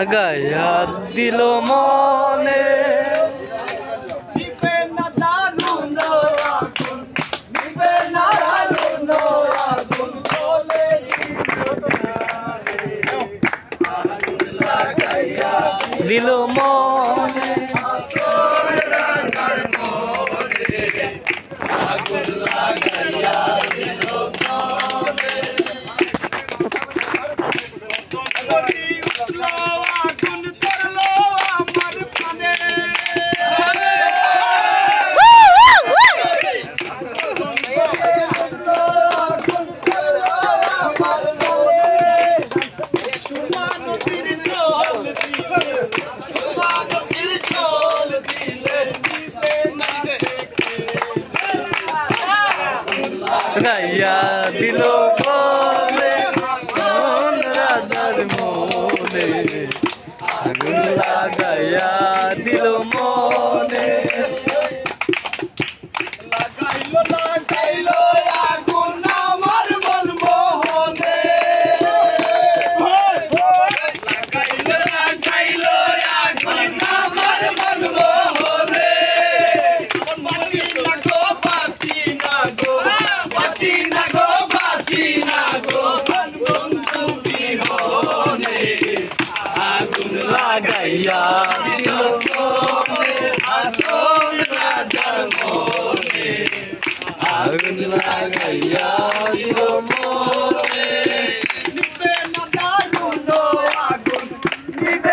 গায়া দিল মনে দিল মনে গাইয়া দিল মনে মন রাজার মনে আগুন লাগাইয়া দিল মনে লাগাইলো আগুন আমার মন মোহনে লাগাইলো আগুন আমার মন মোহনে লাগাইয়া দিল মনে আসল রাজার মনে আগুন লাগাইয়া দিল মনে নিবে না দারুণ আগুন নিবে